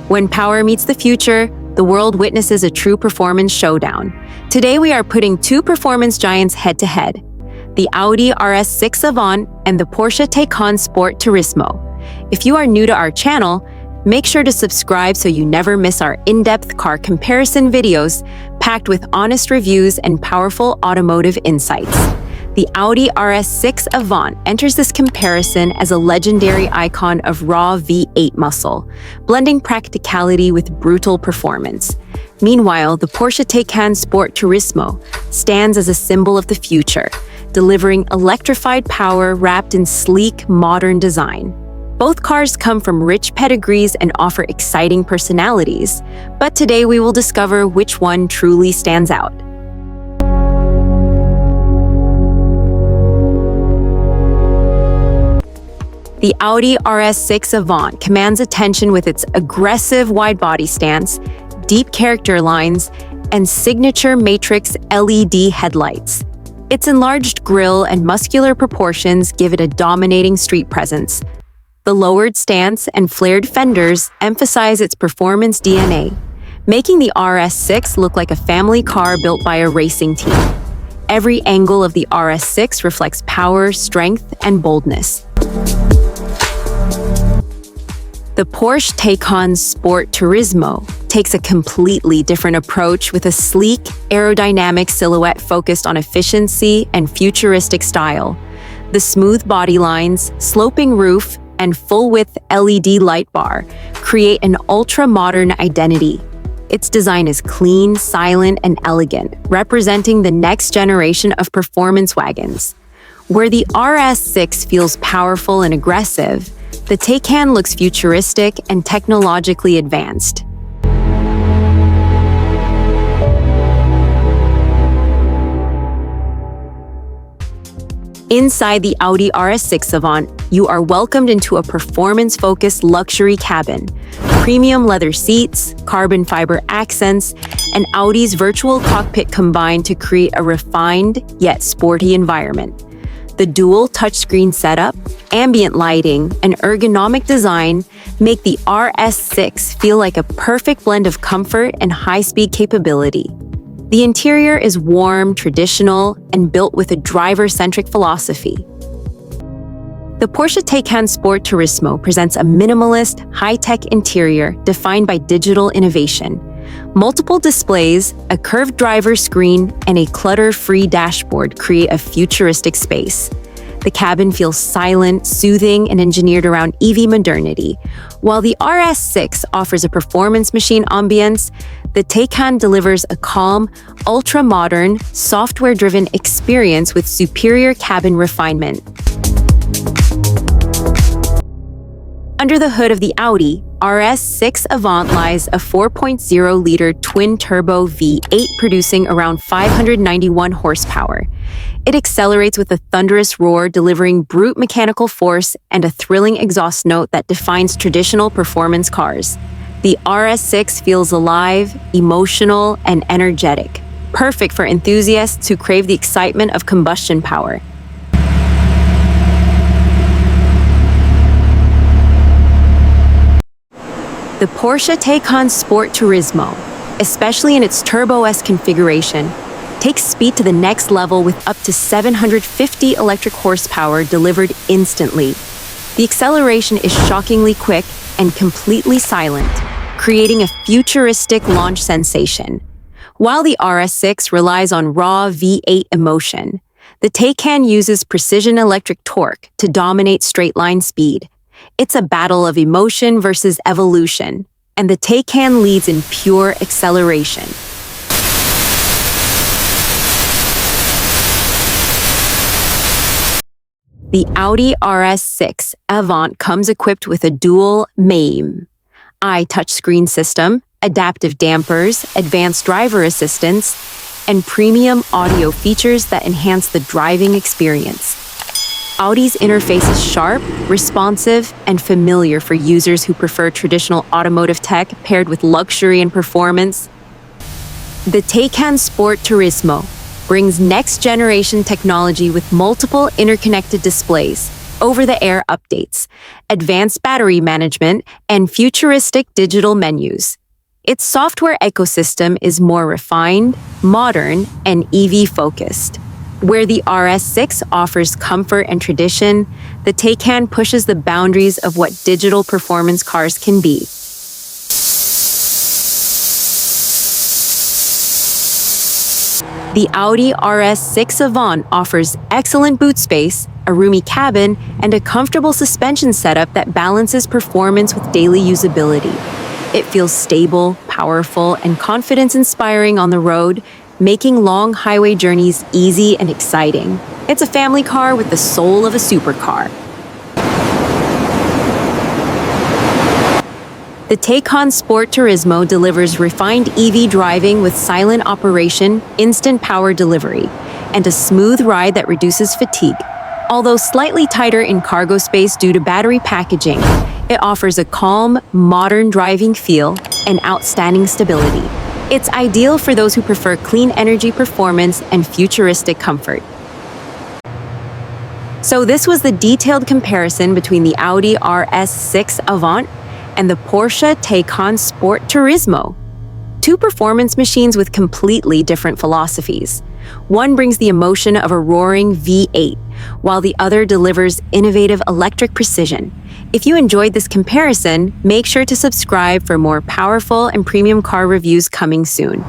When power meets the future, the world witnesses a true performance showdown. Today we are putting two performance giants head-to-head, the Audi RS6 Avant and the Porsche Taycan Sport Turismo. If you are new to our channel, make sure to subscribe so you never miss our in-depth car comparison videos packed with honest reviews and powerful automotive insights. The Audi RS6 Avant enters this comparison as a legendary icon of raw V8 muscle, blending practicality with brutal performance. Meanwhile, the Porsche Taycan Sport Turismo stands as a symbol of the future, delivering electrified power wrapped in sleek, modern design. Both cars come from rich pedigrees and offer exciting personalities, but today we will discover which one truly stands out. The Audi RS6 Avant commands attention with its aggressive wide-body stance, deep character lines, and signature matrix LED headlights. Its enlarged grille and muscular proportions give it a dominating street presence. The lowered stance and flared fenders emphasize its performance DNA, making the RS6 look like a family car built by a racing team. Every angle of the RS6 reflects power, strength, and boldness. The Porsche Taycan Sport Turismo takes a completely different approach with a sleek, aerodynamic silhouette focused on efficiency and futuristic style. The smooth body lines, sloping roof, and full-width LED light bar create an ultra-modern identity. Its design is clean, silent, and elegant, representing the next generation of performance wagons. Where the RS6 feels powerful and aggressive, the Taycan looks futuristic and technologically advanced. Inside the Audi RS6 Avant, you are welcomed into a performance-focused luxury cabin. Premium leather seats, carbon fiber accents, and Audi's virtual cockpit combine to create a refined yet sporty environment. The dual touchscreen setup, ambient lighting, and ergonomic design make the RS6 feel like a perfect blend of comfort and high-speed capability. The interior is warm, traditional, and built with a driver-centric philosophy. The Porsche Taycan Sport Turismo presents a minimalist, high-tech interior defined by digital innovation. Multiple displays, a curved driver screen, and a clutter-free dashboard create a futuristic space. The cabin feels silent, soothing, and engineered around EV modernity. While the RS6 offers a performance machine ambience, the Taycan delivers a calm, ultra-modern, software-driven experience with superior cabin refinement. Under the hood of the Audi RS6 Avant lies a 4.0-liter twin-turbo V8 producing around 591 horsepower. It accelerates with a thunderous roar, delivering brute mechanical force and a thrilling exhaust note that defines traditional performance cars. The RS6 feels alive, emotional, and energetic, perfect for enthusiasts who crave the excitement of combustion power. The Porsche Taycan Sport Turismo, especially in its Turbo S configuration, takes speed to the next level with up to 750 electric horsepower delivered instantly. The acceleration is shockingly quick and completely silent, creating a futuristic launch sensation. While the RS6 relies on raw V8 emotion, the Taycan uses precision electric torque to dominate straight-line speed. It's a battle of emotion versus evolution, and the Taycan leads in pure acceleration. The Audi RS6 Avant comes equipped with a dual MAME-I touchscreen system, adaptive dampers, advanced driver assistance, and premium audio features that enhance the driving experience. Audi's interface is sharp, responsive, and familiar for users who prefer traditional automotive tech paired with luxury and performance. The Taycan Sport Turismo brings next-generation technology with multiple interconnected displays, over-the-air updates, advanced battery management, and futuristic digital menus. Its software ecosystem is more refined, modern, and EV-focused. Where the RS6 offers comfort and tradition, the Taycan pushes the boundaries of what digital performance cars can be. The Audi RS6 Avant offers excellent boot space, a roomy cabin, and a comfortable suspension setup that balances performance with daily usability. It feels stable, powerful, and confidence-inspiring on the road, making long highway journeys easy and exciting. It's a family car with the soul of a supercar. The Taycan Sport Turismo delivers refined EV driving with silent operation, instant power delivery, and a smooth ride that reduces fatigue. Although slightly tighter in cargo space due to battery packaging, it offers a calm, modern driving feel and outstanding stability. It's ideal for those who prefer clean energy performance and futuristic comfort. So this was the detailed comparison between the Audi RS6 Avant and the Porsche Taycan Sport Turismo. Two performance machines with completely different philosophies. One brings the emotion of a roaring V8, while the other delivers innovative electric precision. If you enjoyed this comparison, make sure to subscribe for more powerful and premium car reviews coming soon.